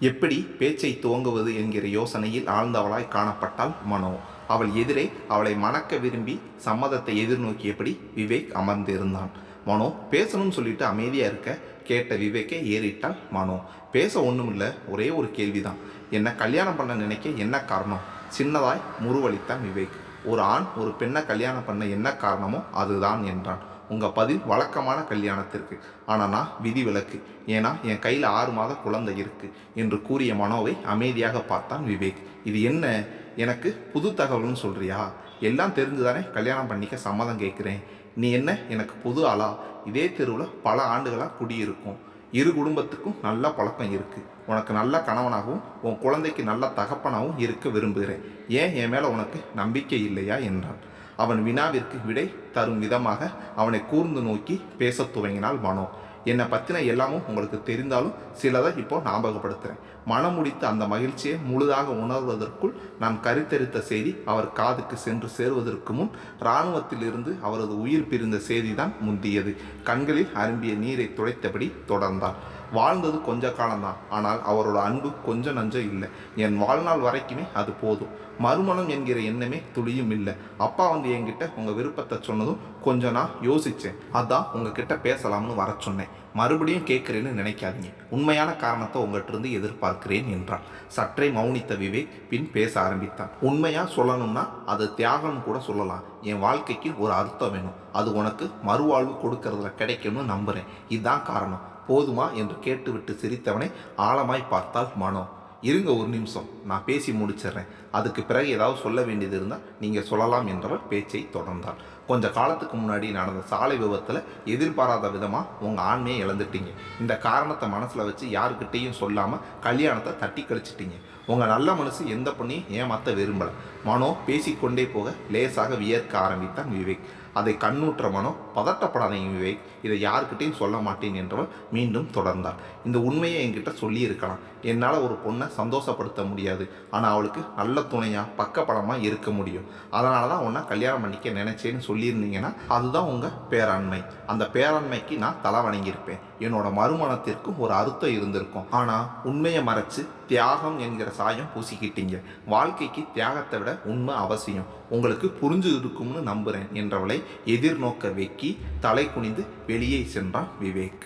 எப்படி பேச்சை துவங்குவது என்கிற யோசனையில் ஆழ்ந்தவளாய் காணப்பட்டாள் மனோ. அவள் எதிரே அவளை மணக்க விரும்பி சம்மதத்தை எதிர்நோக்கியபடி விவேக் அமர்ந்திருந்தான். மனோ பேசணும்னு சொல்லிட்டு அமைதியாக இருக்க கேட்ட விவேக்கை ஏறிட்டாள் மனோ. பேச ஒன்றுமில்ல, ஒரே ஒரு கேள்விதான். என்ன கல்யாணம் பண்ண நினைக்க என்ன காரணம்? சின்னதாய் முறுவளித்தான் விவேக். ஒரு ஆண் ஒரு பெண்ணை கல்யாணம் பண்ண என்ன காரணமோ அதுதான் என்றான். உங்கள் பதில் வழக்கமான கல்யாணத்திற்கு, ஆனால் நான் விதிவிலக்கு. ஏன்னா என் கையில் 6 மாத குழந்தை இருக்குது என்று கூறிய மனோவை அமைதியாக பார்த்தான் விவேக். இது என்ன, எனக்கு புது தகவல்னு சொல்கிறியா? எல்லாம் தெரிஞ்சுதானே கல்யாணம் பண்ணிக்க சம்மதம் கேட்குறேன். நீ என்ன எனக்கு புது ஆளா? இதே தெருவில் பல ஆண்டுகளாக குடியிருக்கும். இரு குடும்பத்துக்கும் நல்ல பழக்கம் இருக்குது. உனக்கு நல்ல கணவனாகவும் உன் குழந்தைக்கு நல்ல தகப்பனாகவும் இருக்க விரும்புகிறேன். ஏன் என் மேலே உனக்கு நம்பிக்கை இல்லையா என்றான். அவன் வினாவிற்கு விடை தரும் விதமாக அவனை கூர்ந்து நோக்கி பேசத் துவங்கினாள் மனோ. என்னை பற்றின எல்லாமும் உங்களுக்கு தெரிந்தாலும் சிலதை இப்போ ஞாபகப்படுத்துகிறேன். மனம் முடித்த அந்த மகிழ்ச்சியை முழுதாக உணர்வதற்குள் நான் கருத்தரித்த செய்தி அவர் காதுக்கு சென்று சேருவதற்கு முன் இராணுவத்திலிருந்து அவரது உயிர் பிரிந்த செய்திதான் முந்தியது. கண்களில் அரும்பிய நீரை துடைத்தபடி தொடர்ந்தார். வாழ்ந்தது கொஞ்ச காலம்தான், ஆனால் அவரோட அன்பு கொஞ்சம் நஞ்சம் இல்லை. என் வாழ்நாள் வரைக்குமே அது போதும். மறுமணம் என்கிற எண்ணமே துளியும் இல்லை. அப்பா வந்து என்கிட்ட உங்கள் விருப்பத்தை சொன்னதும் கொஞ்சம் நான் யோசித்தேன். அதான் உங்ககிட்ட பேசலாம்னு வர சொன்னேன். மறுபடியும் கேட்குறேன்னு நினைக்காதீங்க. உண்மையான காரணத்தை உங்கள்கிட்ட எதிர்பார்க்கிறேன் என்றான். சற்றே மௌனித்த விவேக் பின் பேச ஆரம்பித்தான். உண்மையாக சொல்லணும்னா அது தியாகம்னு கூட சொல்லலாம். என் வாழ்க்கைக்கு ஒரு அர்த்தம் வேணும். அது உனக்கு மறுவாழ்வு கொடுக்கறதுல கிடைக்கும்னு நம்புகிறேன். இதுதான் காரணம். போதுமா என்று கேட்டுவிட்டு சிரித்தவனை ஆழமாய் பார்த்தாள் மனோ. இருங்க ஒரு நிமிஷம், நான் பேசி முடிச்சிடுறேன். அதுக்கு பிறகு ஏதாவது சொல்ல வேண்டியது இருந்தால் நீங்கள் சொல்லலாம் என்றவள் பேச்சை தொடர்ந்தாள். கொஞ்ச காலத்துக்கு முன்னாடி நடந்த சாலை விபத்தில் எதிர்பாராத விதமாக உங்கள் ஆண்மையை இழந்துட்டீங்க. இந்த காரணத்தை மனசில் வச்சு யாருக்கிட்டேயும் சொல்லாமல் கல்யாணத்தை தட்டி கழிச்சிட்டீங்க. உங்கள் நல்ல மனசு எந்த பொண்ணையும் ஏமாற்ற விரும்பலை. மனோ பேசிக்கொண்டே போக லேசாக வியர்க்க ஆரம்பித்தான் விவேக். அதை கண்ணுற்ற மனோ, பதட்டப்படாதீங்க விவேக், இதை யாருக்கிட்டையும் சொல்ல மாட்டேன் என்றவள் மீண்டும் தொடர்ந்தாள். இந்த உண்மையை என்கிட்ட சொல்லியிருக்கலாம். என்னால் ஒரு பொண்ணை சந்தோஷப்படுத்த முடியாது, ஆனால் அவளுக்கு நல்ல துணையாக பக்கப்படமாக இருக்க முடியும். அதனால தான் உன்னை கல்யாணம் பண்ணிக்க நினைச்சேன்னு சொல்லியிருந்தீங்கன்னா அதுதான் உங்கள் பேராண்மை. அந்த பேராண்மைக்கு நான் தலை வணங்கியிருப்பேன். என்னோட மறுமணத்திற்கும் ஒரு அர்த்தம் இருந்திருக்கும். ஆனால் உண்மையை மறைச்சு தியாகம் என்கிற சாயம் பூசிக்கிட்டீங்க. வாழ்க்கைக்கு தியாகத்தை விட உண்மை அவசியம். உங்களுக்கு புரிஞ்சு இருக்கும்னு நம்புகிறேன் என்றவளை எதிர்நோக்க வைக்கி தலை குனிந்து வெளியே சென்றான் விவேக்.